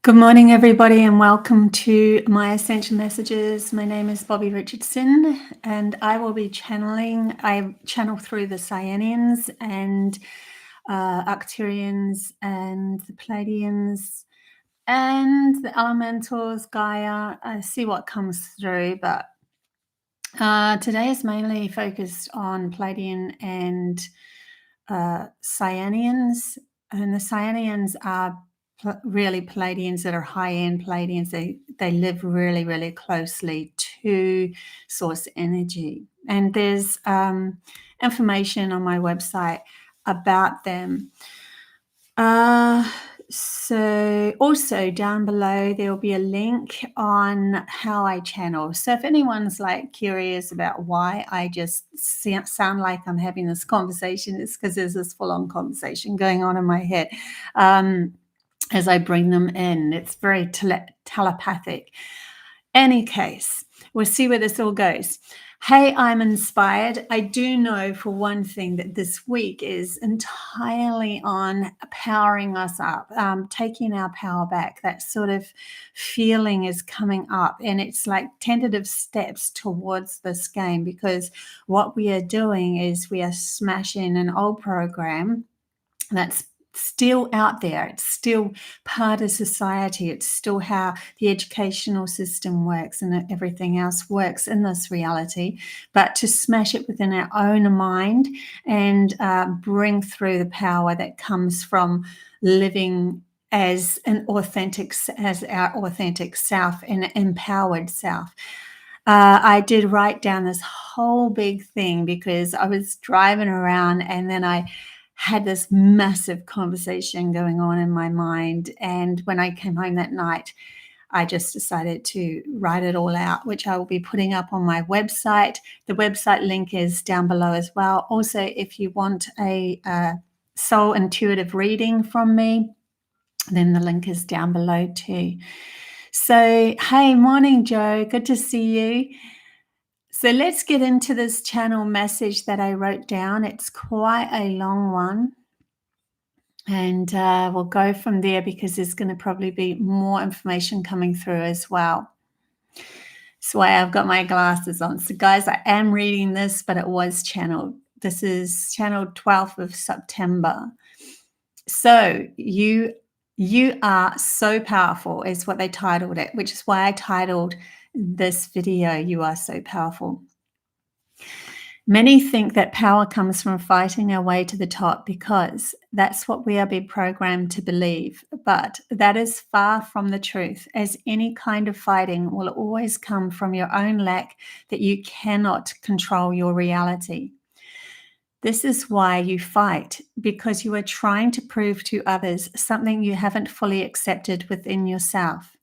Good morning, everybody, and welcome to my Ascension Messages. My name is Bobby Richardson, and I will be channeling. I channel through the CYANIANS and Acrturians and the Pleiadians and the elementals, Gaia. I see what comes through, but today is mainly focused on Pleiadian and CYANIANs, and the CYANIANs are really Pleiadians that are high-end Pleiadians. They live really closely to source energy, and there's information on my website about them. So also down below there will be a link on how I channel. So if anyone's like curious about why I just sound like I'm having this conversation, it's because there's this full-on conversation going on in my head as I bring them in. It's very telepathic. Any case, we'll see where this all goes. Hey, I'm inspired. I do know for one thing that this week is entirely on powering us up, taking our power back. That sort of feeling is coming up, and it's like tentative steps towards this game, because what we are doing is we are smashing an old program that's still out there. It's still part of society. It's still how the educational system works and everything else works in this reality. But to smash it within our own mind and bring through the power that comes from living as our authentic self and empowered self. I did write down this whole big thing because I was driving around, and then I had this massive conversation going on in my mind. And when I came home that night, I just decided to write it all out, which I will be putting up on my website. The website link is down below as well. Also, if you want a soul intuitive reading from me, then the link is down below too. So, hey, morning, Joe. Good to see you. So let's get into this channel message that I wrote down. It's quite a long one, and we'll go from there because there's going to probably be more information coming through as well. That's why I've got my glasses on. So guys, I am reading this, but it was channeled. This is channeled 12th of September. So you are so powerful is what they titled it, which is why I titled this video, You Are So Powerful. Many think that power comes from fighting our way to the top because that's what we are being programmed to believe. But that is far from the truth, as any kind of fighting will always come from your own lack that you cannot control your reality. This is why you fight, because you are trying to prove to others something you haven't fully accepted within yourself.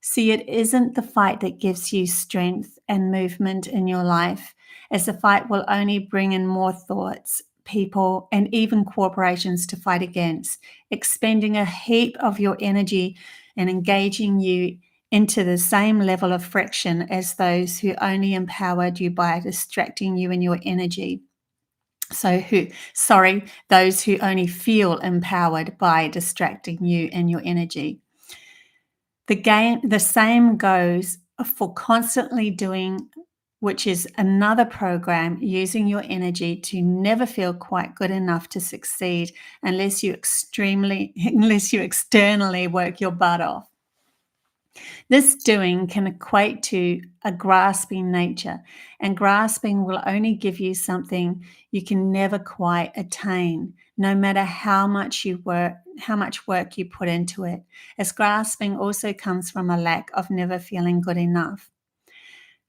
See, it isn't the fight that gives you strength and movement in your life, as the fight will only bring in more thoughts, people, and even corporations to fight against, expending a heap of your energy and engaging you into the same level of friction as those who only empowered you by distracting you in your energy. Those who only feel empowered by distracting you in your energy. The same goes for constantly doing, which is another program using your energy to never feel quite good enough to succeed unless you externally work your butt off. This doing can equate to a grasping nature, and grasping will only give you something you can never quite attain, no matter how much work you put into it, as grasping also comes from a lack of never feeling good enough.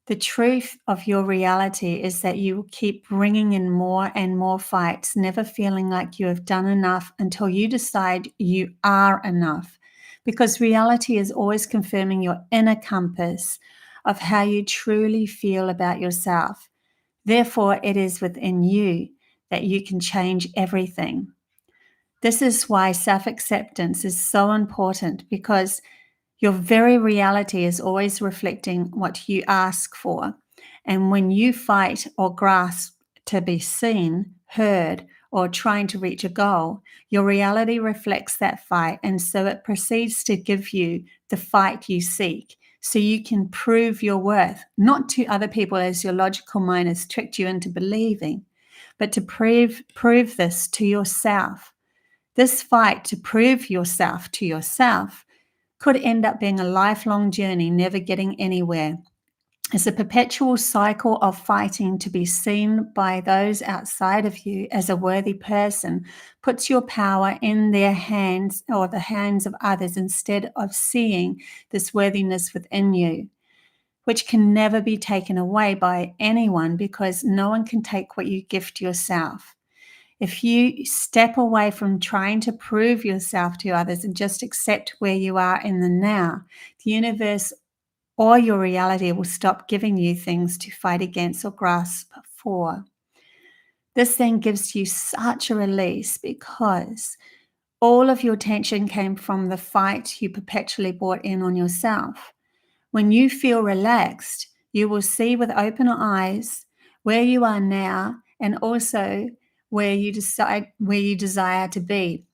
The truth of your reality is that you will keep bringing in more and more fights, never feeling like you have done enough until you decide you are enough. Because reality is always confirming your inner compass of how you truly feel about yourself. Therefore, it is within you that you can change everything. This is why self-acceptance is so important, because your very reality is always reflecting what you ask for. And when you fight or grasp to be seen, heard, or trying to reach a goal, your reality reflects that fight, and so it proceeds to give you the fight you seek, so you can prove your worth, not to other people as your logical mind has tricked you into believing, but to prove this to yourself. This fight to prove yourself to yourself could end up being a lifelong journey, never getting anywhere. It's a perpetual cycle of fighting to be seen by those outside of you as a worthy person, puts your power in their hands or the hands of others instead of seeing this worthiness within you, which can never be taken away by anyone because no one can take what you gift yourself. If you step away from trying to prove yourself to others and just accept where you are in the now, the universe or your reality will stop giving you things to fight against or grasp for. This then gives you such a release because all of your tension came from the fight you perpetually brought in on yourself. When you feel relaxed, you will see with open eyes where you are now and also where you desire to be.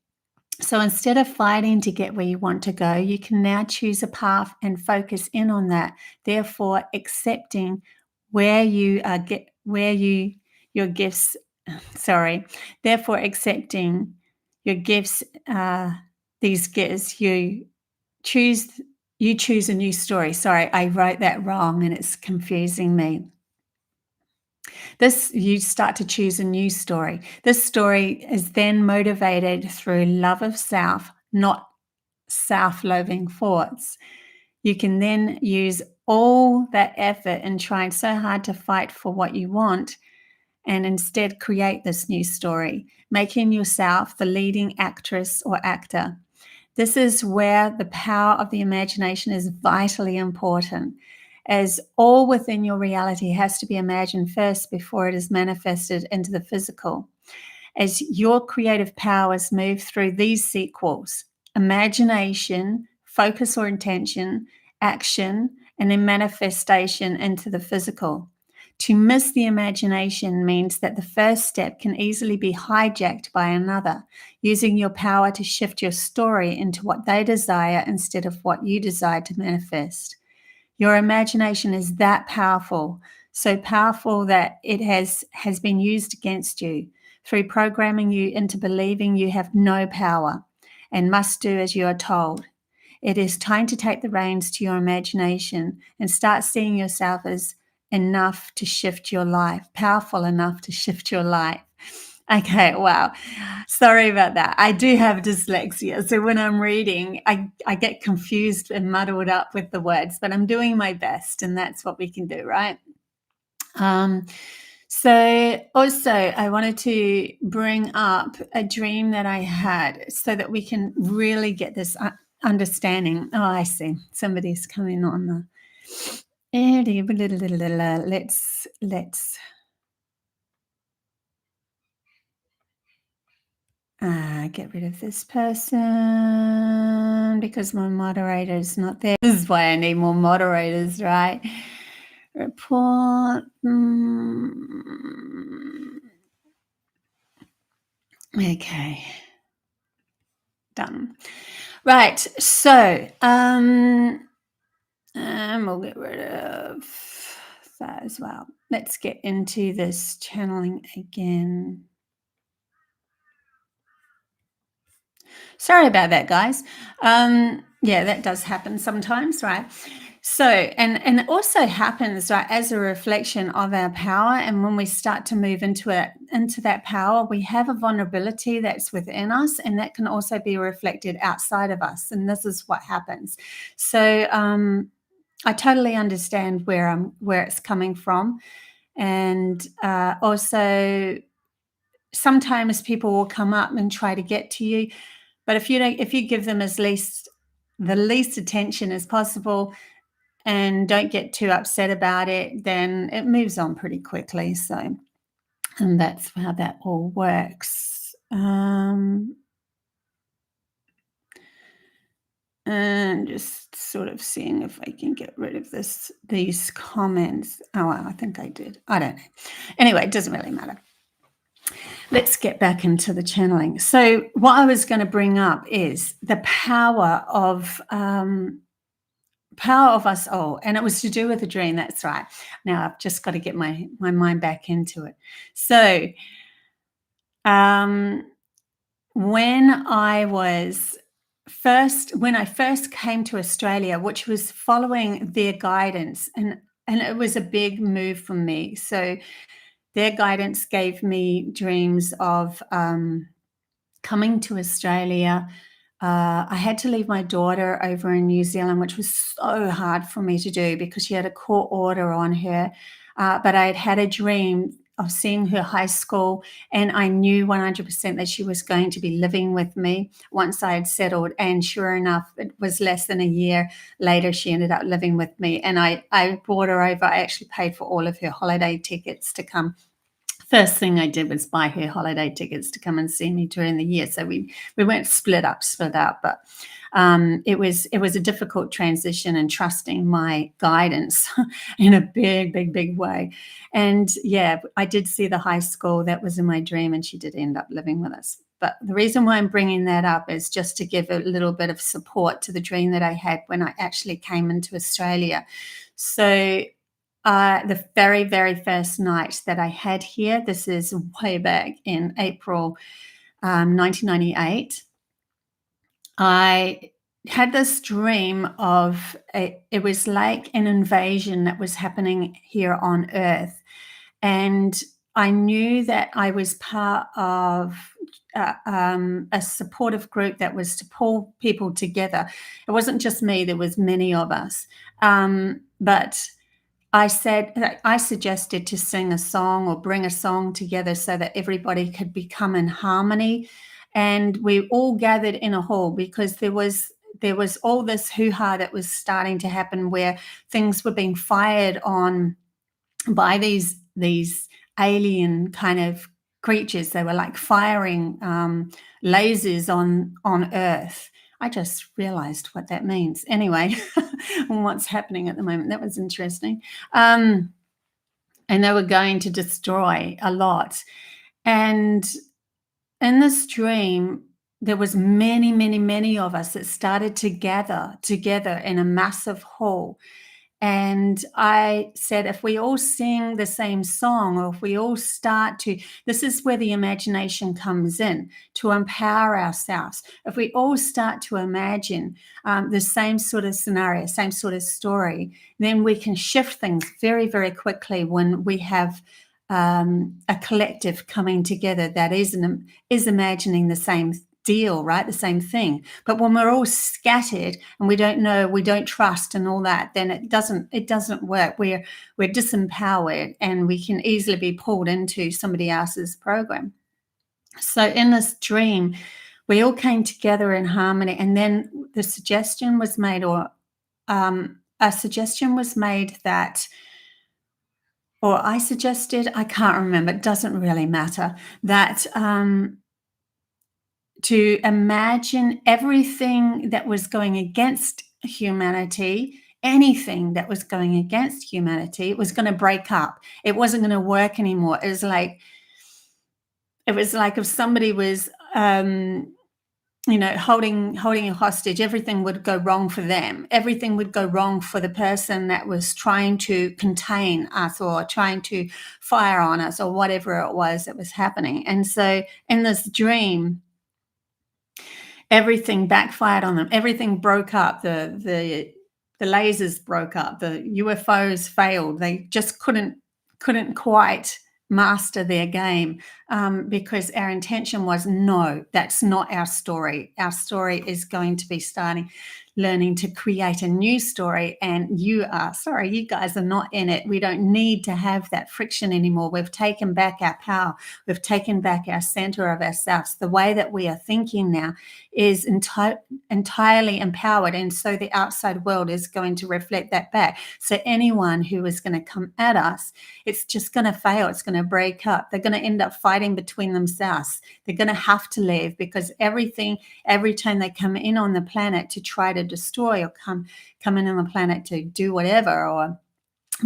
So instead of fighting to get where you want to go, you can now choose a path and focus in on that. Therefore, accepting where you your gifts. Therefore, accepting your gifts. These gifts you choose. You choose a new story. Sorry, I wrote that wrong, and it's confusing me. You start to choose a new story. This story is then motivated through love of self, not self-loathing thoughts. You can then use all that effort in trying so hard to fight for what you want and instead create this new story, making yourself the leading actress or actor. This is where the power of the imagination is vitally important, as all within your reality has to be imagined first before it is manifested into the physical. As your creative powers move through these sequels, imagination, focus or intention, action, and then manifestation into the physical. To miss the imagination means that the first step can easily be hijacked by another, using your power to shift your story into what they desire instead of what you desire to manifest. Your imagination is that powerful, so powerful that it has been used against you through programming you into believing you have no power and must do as you are told. It is time to take the reins to your imagination and start seeing yourself as enough to shift your life, powerful enough to shift your life. Okay, wow. Sorry about that. I do have dyslexia, so when I'm reading, I get confused and muddled up with the words, but I'm doing my best, and that's what we can do, right? So also I wanted to bring up a dream that I had so that we can really get this understanding. Oh, I see. Somebody's coming on the... Let's get rid of this person because my moderator is not there. This is why I need more moderators, right? Report. Okay. Done. Right. So, we'll get rid of that as well. Let's get into this channeling again. Sorry about that, guys. Yeah, that does happen sometimes, right? So, and it also happens, right, as a reflection of our power. And when we start to move into that power, we have a vulnerability that's within us, and that can also be reflected outside of us. And this is what happens. So, I totally understand where it's coming from, and also sometimes people will come up and try to get to you. But if you give them the least attention as possible and don't get too upset about it, then it moves on pretty quickly. So, and that's how that all works. And just sort of seeing if I can get rid of these comments. Oh, well, I think I did. I don't know. Anyway, it doesn't really matter. let's get back into the channeling. So what I was going to bring up is the power of us all, and it was to do with a dream. That's right. Now I've just got to get my mind back into it. So when I first came to Australia, which was following their guidance, and it was a big move for me. So their guidance gave me dreams of coming to Australia. I had to leave my daughter over in New Zealand, which was so hard for me to do because she had a court order on her. But I had a dream of seeing her high school, and I knew 100% that she was going to be living with me once I had settled. And sure enough, it was less than a year later, she ended up living with me. And I brought her over. I actually paid for all of her holiday tickets to come. First thing I did was buy her holiday tickets to come and see me during the year. So we weren't split up, but it was a difficult transition and trusting my guidance in a big way. And yeah, I did see the high school that was in my dream, and she did end up living with us. But the reason why I'm bringing that up is just to give a little bit of support to the dream that I had when I actually came into Australia. So the very, very first night that I had here, this is way back in April 1998, I had this dream of it was like an invasion that was happening here on Earth. And I knew that I was part of a supportive group that was to pull people together. It wasn't just me, there was many of us. But I suggested to sing a song or bring a song together so that everybody could become in harmony. And we all gathered in a hall because there was all this hoo-ha that was starting to happen where things were being fired on by these alien kind of creatures. They were like firing lasers on Earth. I just realized what that means. Anyway, what's happening at the moment. That was interesting. And they were going to destroy a lot. And in this dream, there was many of us that started to gather together in a massive hall. And I said, if we all sing the same song, or if we all start to, this is where the imagination comes in, to empower ourselves. If we all start to imagine the same sort of scenario, same sort of story, then we can shift things very, very quickly when we have a collective coming together that is imagining the same deal, right? The same thing. But when we're all scattered and we don't know, we don't trust and all that, then it doesn't work. We're disempowered, and we can easily be pulled into somebody else's program. So in this dream, we all came together in harmony, and then the suggestion was made, or a suggestion was made that, or I suggested, I can't remember, it doesn't really matter, that to imagine everything that was going against humanity, anything that was going against humanity, was going to break up. It wasn't going to work anymore. It was like if somebody was, holding a hostage, everything would go wrong for them. Everything would go wrong for the person that was trying to contain us or trying to fire on us or whatever it was that was happening. And so in this dream, everything backfired on them. Everything broke up. The lasers broke up. The UFOs failed. They just couldn't quite master their game, because our intention was, no, that's not our story. Our story is going to be learning to create a new story, and you guys are not in it. We don't need to have that friction anymore. We've taken back our power. We've taken back our center of ourselves. The way that we are thinking now is entirely empowered, and so the outside world is going to reflect that back. So anyone who is going to come at us, it's just going to fail. It's going to break up. They're going to end up fighting between themselves. They're going to have to leave, because every time they come in on the planet to try to destroy, or come in on the planet to do whatever, or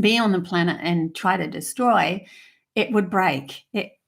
be on the planet and try to destroy, it would break.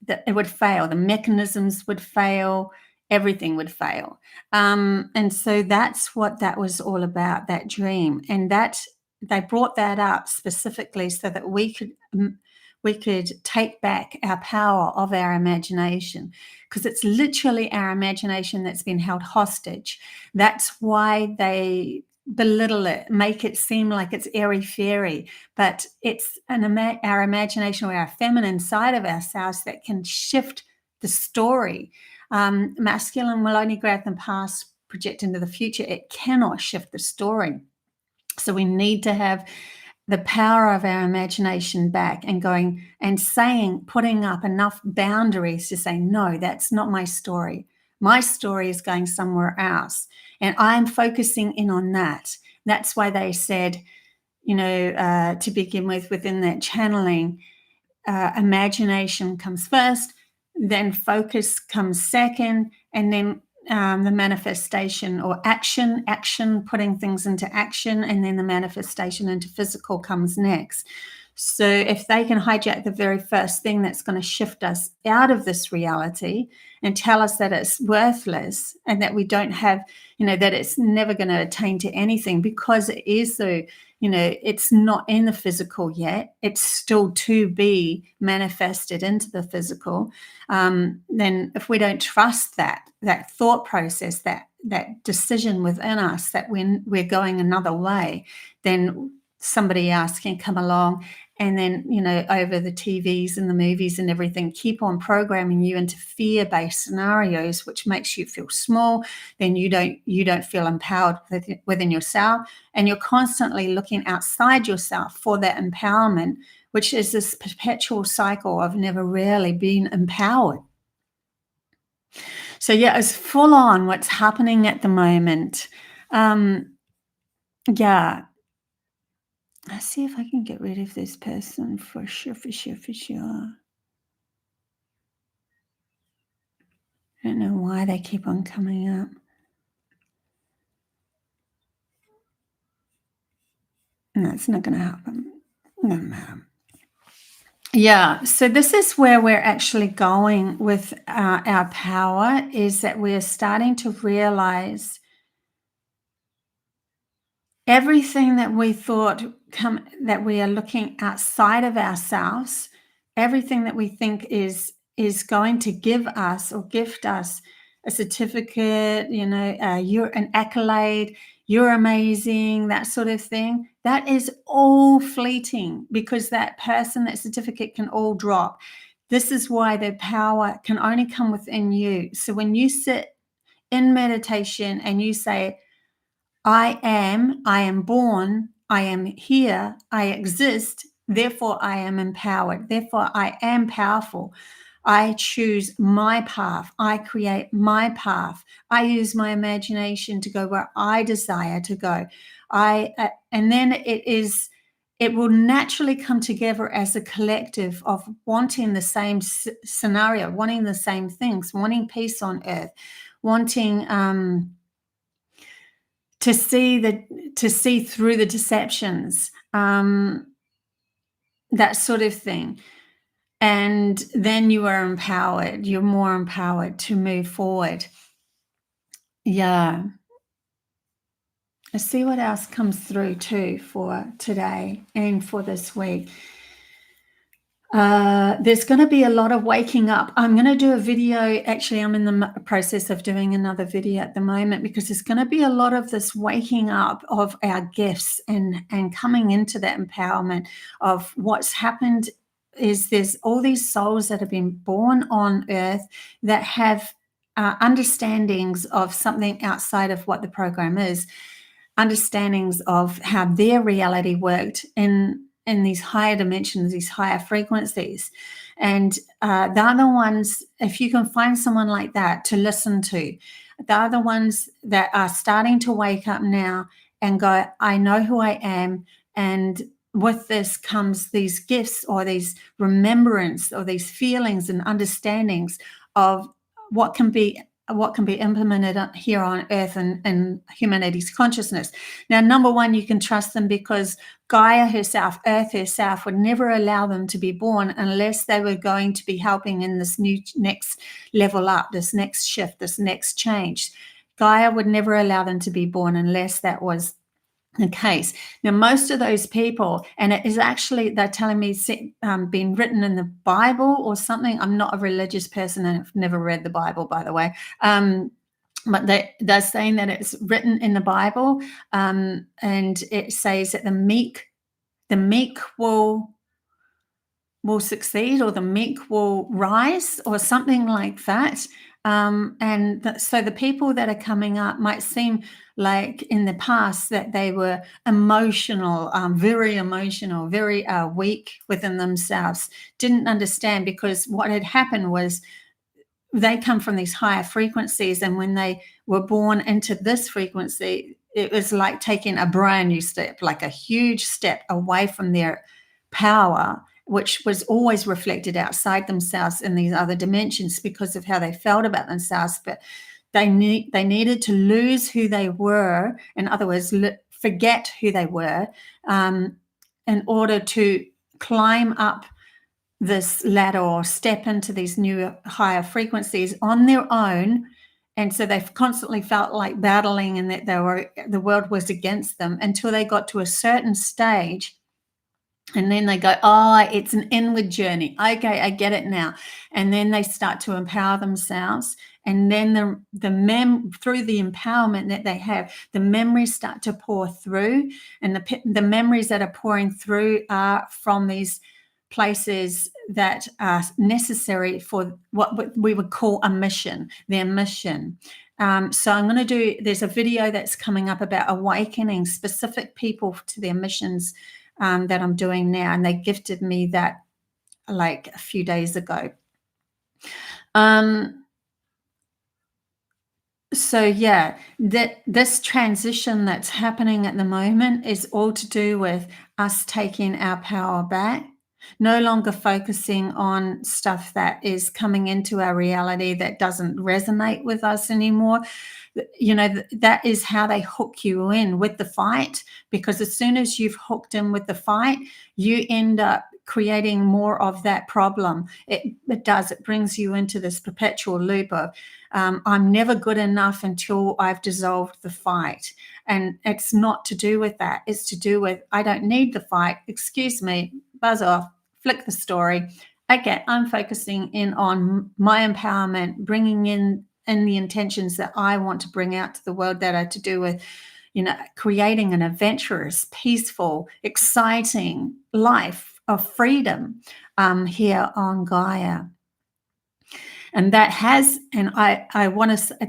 that it would fail. The mechanisms would fail. Everything would fail. And so that's what that was all about, that dream. And that they brought that up specifically so that we could take back our power of our imagination, because it's literally our imagination that's been held hostage. That's why they belittle it, make it seem like it's airy-fairy, but it's our imagination, or our feminine side of ourselves, that can shift the story. Masculine will only grab the past, project into the future. It cannot shift the story. So we need to have the power of our imagination back, and going and saying, putting up enough boundaries to say, no, that's not my story. My story is going somewhere else, and I'm focusing in on that. That's why they said, to begin with, within that channeling, imagination comes first, then focus comes second, and then the manifestation or action, putting things into action, and then the manifestation into physical comes next. So if they can hijack the very first thing that's going to shift us out of this reality and tell us that it's worthless, and that we don't have, that it's never going to attain to anything, because it is so, it's not in the physical yet, it's still to be manifested into the physical, then if we don't trust that thought process, that decision within us, that when we're going another way, then somebody else can come along and then, over the TVs and the movies and everything, keep on programming you into fear-based scenarios, which makes you feel small. Then you don't feel empowered within yourself, and you're constantly looking outside yourself for that empowerment, which is this perpetual cycle of never really being empowered. So yeah, it's full on what's happening at the moment. Yeah. Let's see if I can get rid of this person for sure. I don't know why they keep on coming up. No, it's not going to happen. No matter. Yeah, so this is where we're actually going with our power, is that we're starting to realize everything that we thought that we are looking outside of ourselves, everything that we think is going to give us or gift us a certificate, you're an accolade, you're amazing, that sort of thing, that is all fleeting, because that person, that certificate can all drop. This is why the power can only come within you. So when you sit in meditation and you say, I am born, I am here, I exist, therefore I am empowered, therefore I am powerful. I choose my path, I create my path, I use my imagination to go where I desire to go. And then it will naturally come together as a collective of wanting the same scenario, wanting the same things, wanting peace on earth, wanting to see through the deceptions, that sort of thing. And then you are empowered. You're more empowered to move forward. Yeah. Let's see what else comes through too for today and for this week. There's going to be a lot of waking up. I'm going to do a video. Actually, I'm in the process of doing another video at the moment, because there's going to be a lot of this waking up of our gifts and coming into that empowerment of what's happened. Is there's all these souls that have been born on earth that have understandings of something outside of what the program is, understandings of how their reality worked in these higher dimensions, these higher frequencies. And they're the ones, if you can find someone like that to listen to, they're the ones that are starting to wake up now and go, I know who I am. And with this comes these gifts, or these remembrance, or these feelings and understandings of what can be what can be implemented here on Earth and humanity's consciousness. Now, number one, you can trust them because Gaia herself, Earth herself, would never allow them to be born unless they were going to be helping in this new next level up, this next shift, this next change. Gaia would never allow them to be born unless that was the case. Now, most of those people, and it is actually, they're telling me been written in the Bible or something. I'm not a religious person and I've never read the Bible, by the way. But they're saying that it's written in the Bible, and it says that the meek will succeed, or the meek will rise, or something like that. So the people that are coming up might seem like in the past that they were emotional, very emotional, very weak within themselves, didn't understand, because what had happened was they come from these higher frequencies, and when they were born into this frequency, it was like taking a brand new step, like a huge step away from their power, which was always reflected outside themselves in these other dimensions because of how they felt about themselves. But they needed to lose who they were, in other words, forget who they were, in order to climb up this ladder or step into these new higher frequencies on their own. And so they've constantly felt like battling, and that the world was against them, until they got to a certain stage. And then they go, oh, it's an inward journey. Okay, I get it now. And then they start to empower themselves. And then through the empowerment that they have, the memories start to pour through. And the memories that are pouring through are from these places that are necessary for what we would call a mission, their mission. So I'm going to there's a video that's coming up about awakening specific people to their missions that I'm doing now, and they gifted me that like a few days ago. So yeah, this transition that's happening at the moment is all to do with us taking our power back, no longer focusing on stuff that is coming into our reality that doesn't resonate with us anymore. You know, that is how they hook you in with the fight, because as soon as you've hooked in with the fight, you end up creating more of that problem. It brings you into this perpetual loop of I'm never good enough until I've dissolved the fight. And it's not to do with that. It's to do with, I don't need the fight. Excuse me, buzz off, flick the story. Okay, I'm focusing in on my empowerment, bringing in the intentions that I want to bring out to the world, that are to do with, you know, creating an adventurous, peaceful, exciting life of freedom here on Gaia. And that has, and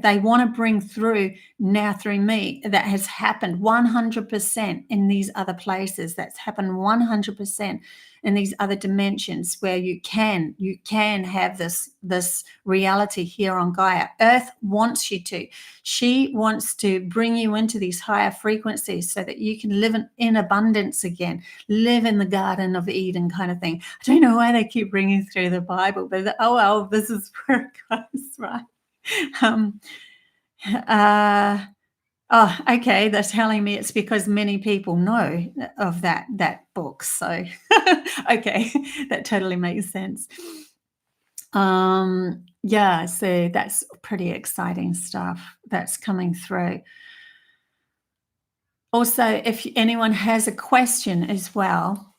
they want to bring through now through me, that has happened 100% in these other places. That's happened 100% in these other dimensions, where you can have this reality here on Gaia. Earth wants you to. She wants to bring you into these higher frequencies so that you can live in abundance again, live in the Garden of Eden kind of thing. I don't know why they keep bringing through the Bible, but oh well, this is where it goes, right? Oh, okay. They're telling me it's because many people know of that book. So, okay, that totally makes sense. Yeah, so that's pretty exciting stuff that's coming through. Also, if anyone has a question as well,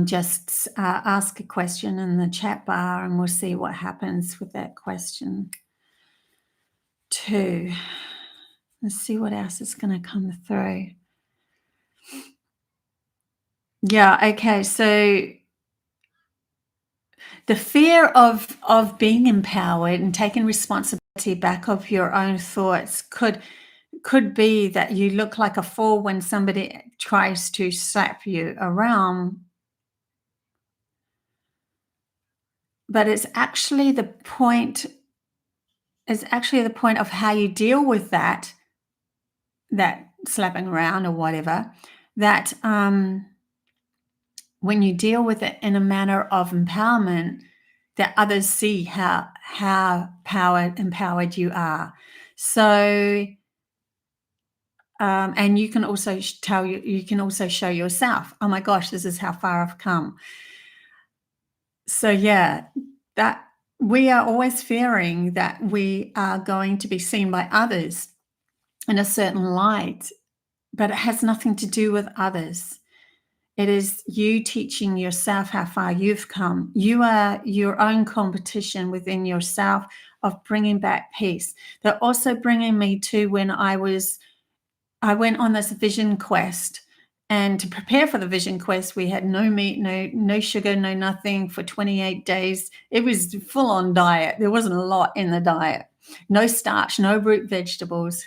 just ask a question in the chat bar, and we'll see what happens with that question too. Let's see what else is going to come through. Yeah, okay. So the fear of being empowered and taking responsibility back of your own thoughts could be that you look like a fool when somebody tries to slap you around. But it's actually the point of how you deal with that slapping around or whatever, that when you deal with it in a manner of empowerment, that others see how empowered you are. So and you can also you can also show yourself, oh my gosh, this is how far I've come. So yeah, that we are always fearing that we are going to be seen by others in a certain light, but it has nothing to do with others. It is you teaching yourself how far you've come. You are your own competition within yourself of bringing back peace. They're also bringing me to when I went on this vision quest, and to prepare for the vision quest, we had no meat, no sugar, no nothing for 28 days. It was full on diet. There wasn't a lot in the diet. No starch, no root vegetables,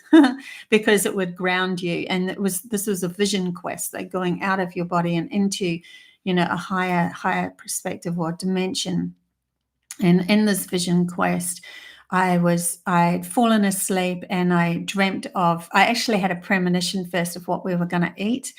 because it would ground you. And this was a vision quest, like going out of your body and into, a higher perspective or dimension. And in this vision quest, I'd fallen asleep, and I actually had a premonition first of what we were going to eat.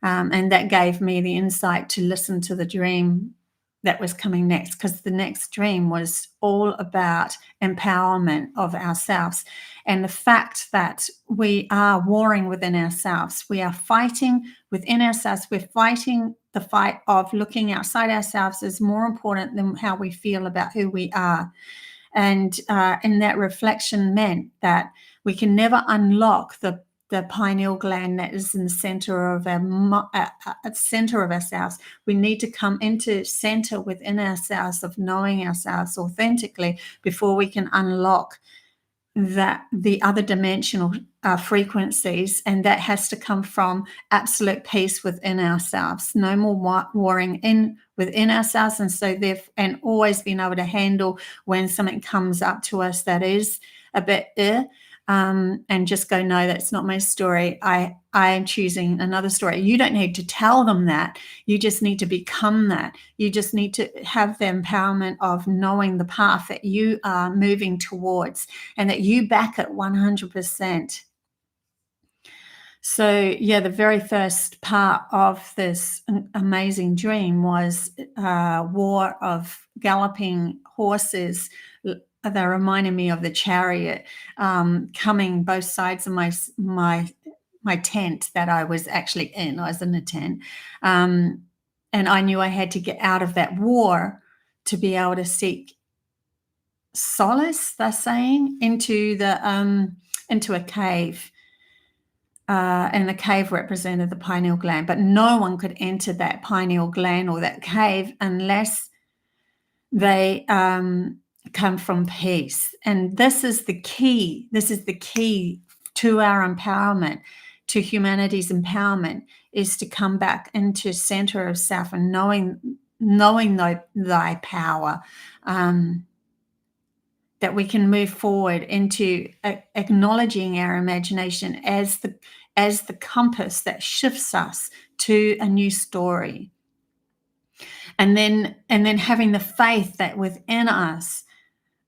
And that gave me the insight to listen to the dream that was coming next, because the next dream was all about empowerment of ourselves and the fact that we are warring within ourselves. We are fighting within ourselves. We're fighting the fight of looking outside ourselves is more important than how we feel about who we are. And that reflection meant that we can never unlock the pineal gland that is in the center of center of ourselves. We need to come into center within ourselves of knowing ourselves authentically before we can unlock the other dimensional frequencies, and that has to come from absolute peace within ourselves. No more warring within ourselves, and always being able to handle when something comes up to us that is a bit and just go, no, that's not my story. I am choosing another story. You don't need to tell them that. You just need to become that. You just need to have the empowerment of knowing the path that you are moving towards and that you back it 100%. So, yeah, the very first part of this amazing dream was a war of galloping horses. They reminded me of the chariot coming both sides of my tent that I was actually in. I was in a tent. And I knew I had to get out of that war to be able to seek solace, they're saying, into a cave. And the cave represented the pineal gland, but no one could enter that pineal gland or that cave unless they come from peace. And this is the key. This is the key to our empowerment, to humanity's empowerment, is to come back into center of self and knowing thy power. That we can move forward into acknowledging our imagination as the compass that shifts us to a new story. And then having the faith that within us,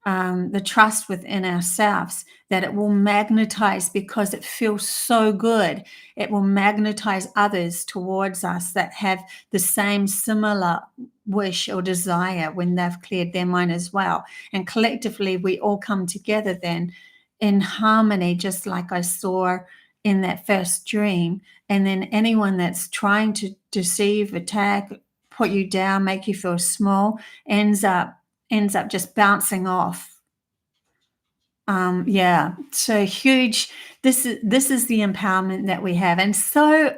the trust within ourselves, that it will magnetize, because it feels so good. It will magnetize others towards us that have the same similar wish or desire when they've cleared their mind as well. And collectively, we all come together then in harmony, just like I saw in that first dream. And then anyone that's trying to deceive, attack, put you down, make you feel small, ends up just bouncing off. So huge. This is the empowerment that we have, and so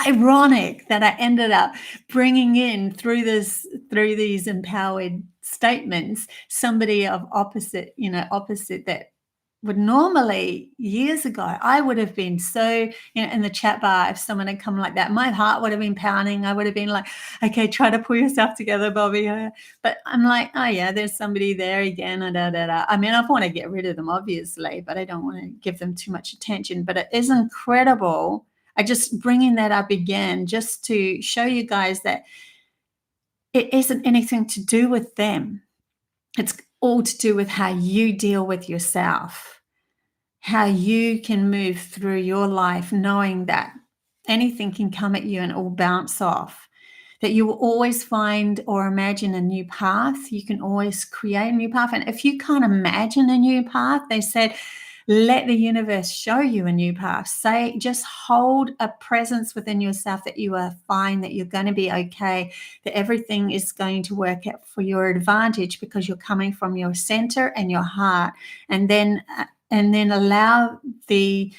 ironic that I ended up bringing in through these empowered statements somebody of opposite that would normally, years ago, I would have been so, in the chat bar, if someone had come like that, my heart would have been pounding. I would have been like, okay, try to pull yourself together, Bobbie. But I'm like, oh yeah, there's somebody there again. I mean, I want to get rid of them, obviously, but I don't want to give them too much attention. But it is incredible. I just bringing that up again, just to show you guys that it isn't anything to do with them. It's all to do with how you deal with yourself, how you can move through your life knowing that anything can come at you and it will bounce off. that you will always find or imagine a new path. You can always create a new path. And if you can't imagine a new path, they said, let the universe show you a new path. Say, just hold a presence within yourself that you are fine, that you're going to be okay, that everything is going to work out for your advantage because you're coming from your center and your heart. And then allow the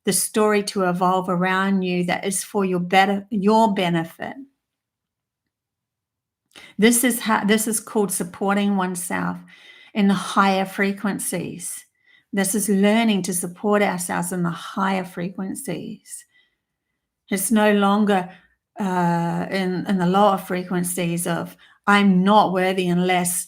story to evolve around you that is for your benefit. This is called supporting oneself in the higher frequencies. This is learning to support ourselves in the higher frequencies. It's no longer in the lower frequencies of I'm not worthy unless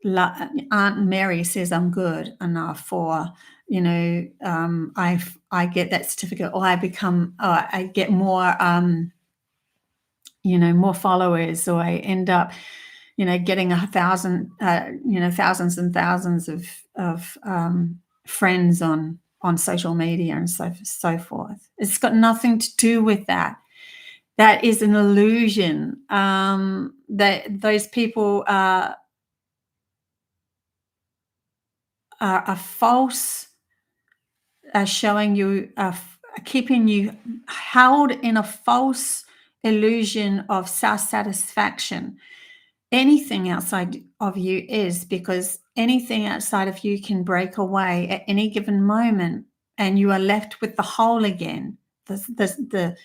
Aunt Mary says I'm good enough, or I get that certificate, or I get more more followers, or I end up getting 1,000 thousands and thousands of friends on social media and so forth. It's got nothing to do with that. That is an illusion. That those people are false, showing you, keeping you held in a false illusion of self-satisfaction. Anything outside of you is, because anything outside of you can break away at any given moment, and you are left with the whole again. The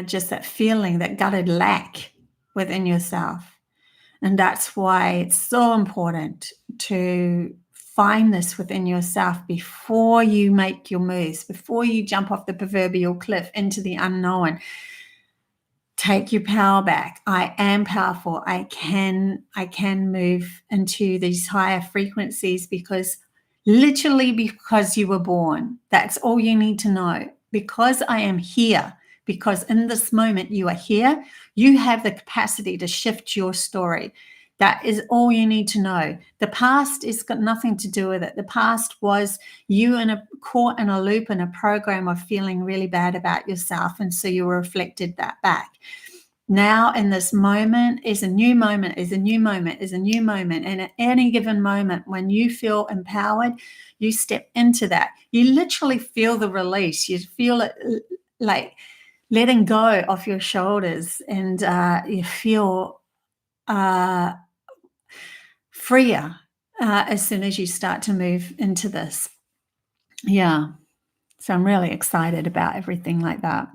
just that feeling, that gutted lack within yourself. And that's why it's so important to find this within yourself before you make your moves, before you jump off the proverbial cliff into the unknown. Take your power back. I am powerful. I can move into these higher frequencies because you were born. That's all you need to know. Because I am here, because in this moment you are here, you have the capacity to shift your story. That is all you need to know. The past has got nothing to do with it. The past was you caught in a loop, in a program of feeling really bad about yourself, and so you reflected that back. Now in this moment is a new moment, is a new moment, is a new moment. And at any given moment, when you feel empowered, you step into that. You literally feel the release. You feel it like letting go off your shoulders, and you feel freer as soon as you start to move into this. Yeah. So I'm really excited about everything like that.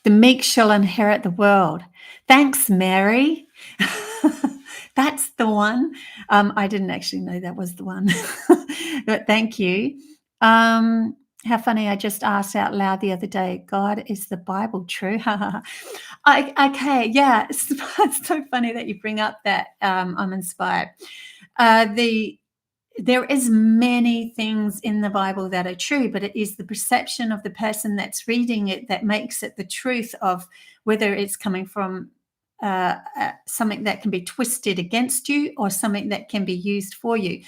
The meek shall inherit the world. Thanks, Mary. That's the one. I didn't actually know that was the one, but thank you. How funny, I just asked out loud the other day, God, is the Bible true? Okay, yeah, it's so funny that you bring up that. I'm inspired. There is many things in the Bible that are true, but it is the perception of the person that's reading it that makes it the truth of whether it's coming from something that can be twisted against you or something that can be used for you.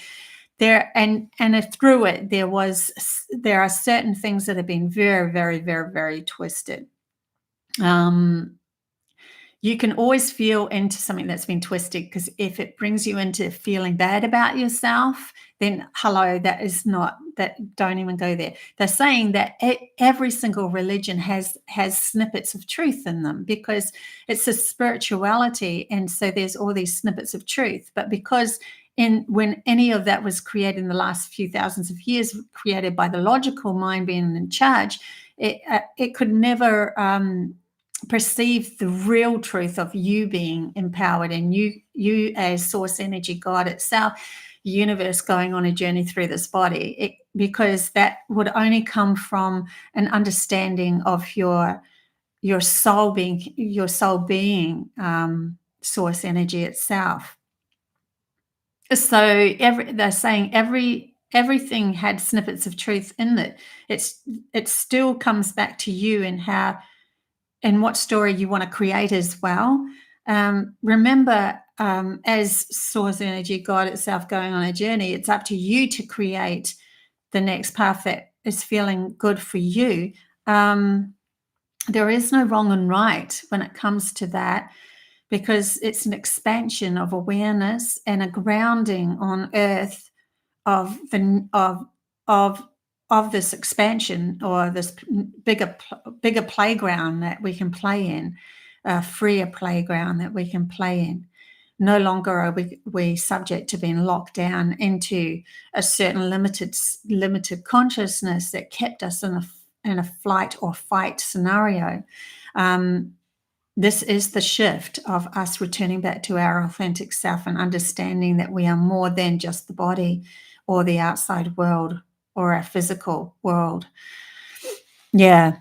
Through it, there are certain things that have been very, very, very, very twisted. You can always feel into something that's been twisted, because if it brings you into feeling bad about yourself, then hello, don't even go there. They're saying that every single religion has snippets of truth in them, because it's a spirituality, and so there's all these snippets of truth. But because when any of that was created in the last few thousands of years, created by the logical mind being in charge, it could never perceive the real truth of you being empowered, and you as source energy, God itself, universe, going on a journey through this body, because that would only come from an understanding of your soul being source energy itself. So they're saying everything had snippets of truth in it. It still comes back to you and what story you want to create as well. Remember, as source energy, God itself, going on a journey, it's up to you to create the next path that is feeling good for you. there is no wrong and right when it comes to that, because it's an expansion of awareness and a grounding on earth of the of of this expansion, or this bigger playground that we can play in, a freer playground that we can play in. No longer are we subject to being locked down into a certain limited consciousness that kept us in a flight or fight scenario. This is the shift of us returning back to our authentic self and understanding that we are more than just the body or the outside world or our physical world. Yeah.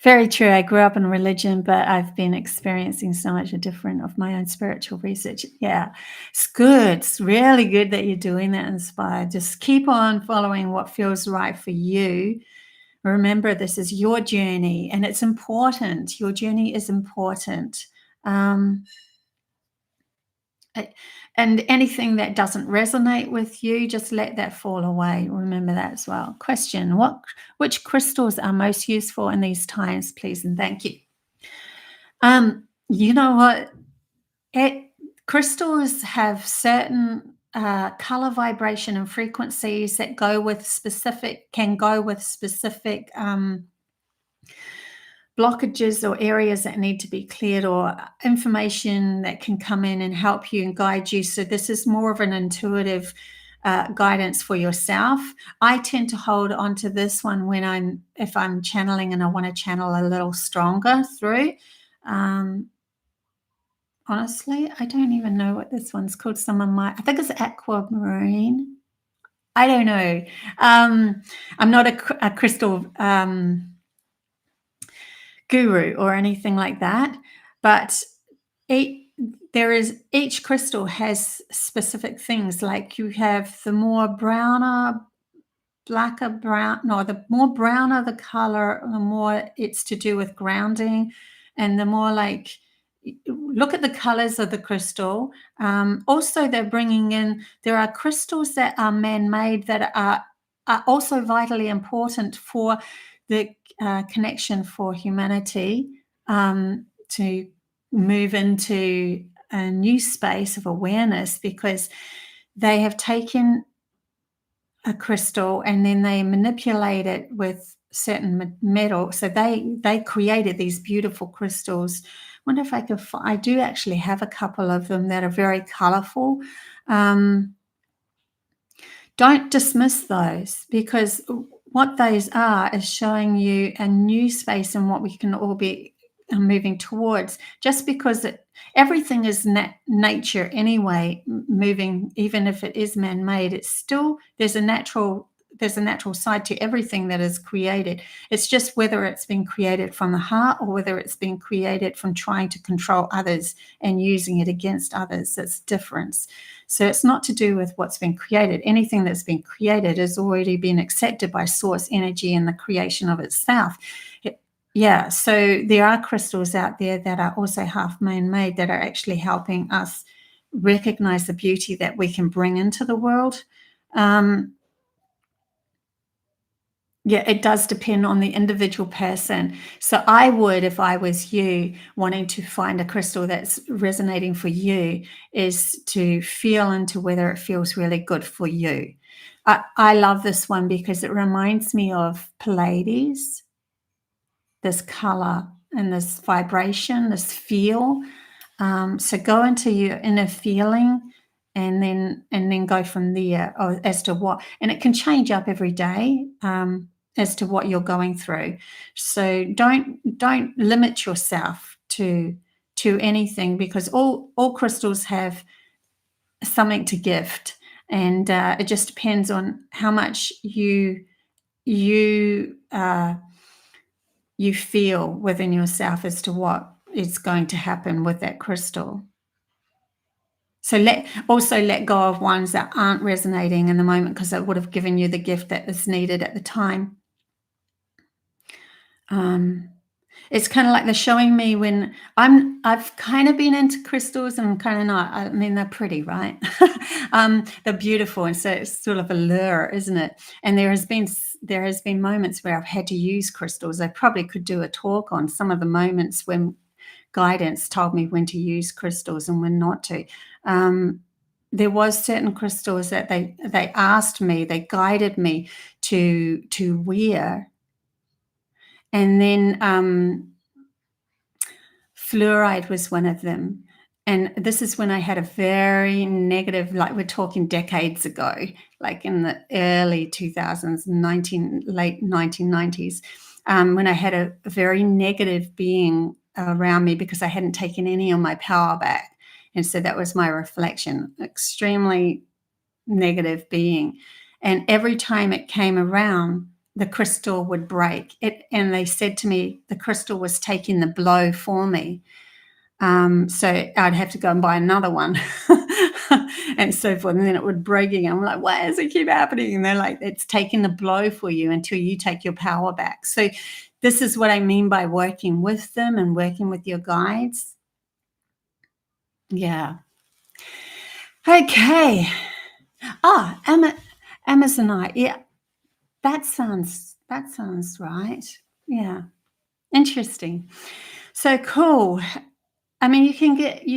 Very true. I grew up in religion, but I've been experiencing so much different of my own spiritual research. Yeah, it's good. It's really good that you're doing that, Inspired. Just keep on following what feels right for you. Remember, this is your journey, and it's important. Your journey is important. And anything that doesn't resonate with you, just let that fall away. Remember that as well. Question: which crystals are most useful in these times, please and thank you? You know what? Crystals have certain color, vibration, and frequencies that can go with specific blockages or areas that need to be cleared, or information that can come in and help you and guide you. So this is more of an intuitive guidance for yourself. I tend to hold on to this one if I'm channeling and I want to channel a little stronger through. Honestly, I don't even know what this one's called. I think it's aquamarine. I don't know. I'm not a crystal guru or anything like that, but each crystal has specific things. Like you have the more browner, blacker brown. No, the more browner the color, the more it's to do with grounding, and the more like look at the colors of the crystal. Also, they're bringing in. There are crystals that are man-made that are also vitally important for the connection for humanity to move into a new space of awareness, because they have taken a crystal and then they manipulate it with certain metal. So they created these beautiful crystals. I wonder if I do actually have a couple of them that are very colorful. Don't dismiss those, because what those are is showing you a new space in what we can all be moving towards. Just because everything is nature anyway, moving, even if it is man-made, it's still there's a natural side to everything that is created. It's just whether it's been created from the heart or whether it's been created from trying to control others and using it against others. That's the difference. So it's not to do with what's been created. Anything that's been created has already been accepted by source energy and the creation of itself. Yeah, so there are crystals out there that are also half man-made that are actually helping us recognize the beauty that we can bring into the world. Yeah, it does depend on the individual person. So I would, if I was you, wanting to find a crystal that's resonating for you, is to feel into whether it feels really good for you. I love this one because it reminds me of Pleiades, this color and this vibration, this feel. So go into your inner feeling and then go from there as to what, and it can change up every day as to what you're going through. So don't limit yourself to anything, because all crystals have something to gift, and it just depends on how much you feel within yourself as to what is going to happen with that crystal. So let go of ones that aren't resonating in the moment, because it would have given you the gift that is needed at the time. It's kind of like they're showing me when I've kind of been into crystals and kind of not. I mean, they're pretty, right? They're beautiful, and so it's sort of a lure, isn't it? And there has been moments where I've had to use crystals. I probably could do a talk on some of the moments when guidance told me when to use crystals and when not to. There was certain crystals that they asked me, they guided me to wear, and then fluoride was one of them. And this is when I had a very negative, like we're talking decades ago, like in the early 2000s, late 1990s, when I had a very negative being around me because I hadn't taken any of my power back. And so that was my reflection, extremely negative being. And every time it came around, the crystal would break. And they said to me, the crystal was taking the blow for me. So I'd have to go and buy another one and so forth. And then it would break again. I'm like, why does it keep happening? And they're like, it's taking the blow for you until you take your power back. So this is what I mean by working with them and working with your guides. Yeah. Okay. Ah, Amazonite. Yeah. That sounds right. Yeah. Interesting. So cool. I mean, you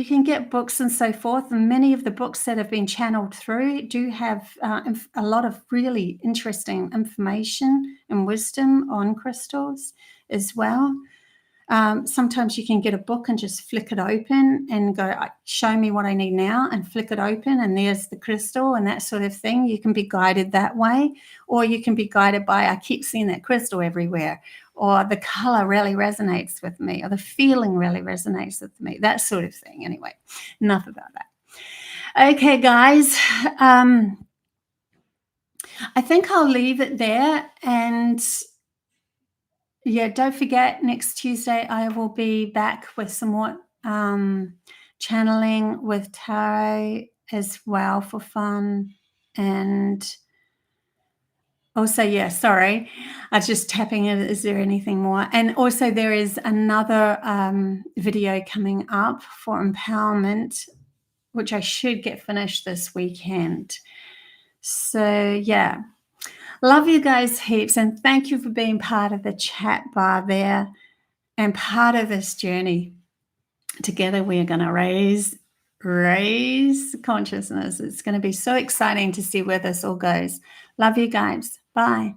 can get books and so forth, and many of the books that have been channeled through do have a lot of really interesting information and wisdom on crystals as well. Sometimes you can get a book and just flick it open and go, show me what I need now, and flick it open and there's the crystal and that sort of thing. You can be guided that way, or you can be guided by, I keep seeing that crystal everywhere, or the color really resonates with me, or the feeling really resonates with me, that sort of thing. Anyway, enough about that. Okay, guys. I think I'll leave it there, and yeah, don't forget, next Tuesday I will be back with some more channeling with tarot as well for fun. And also, yeah, sorry, I was just tapping it. Is there anything more? And also there is another video coming up for empowerment, which I should get finished this weekend. So yeah. Love you guys heaps, and thank you for being part of the chat bar there and part of this journey. Together we are going to raise consciousness. It's going to be so exciting to see where this all goes. Love you guys. Bye.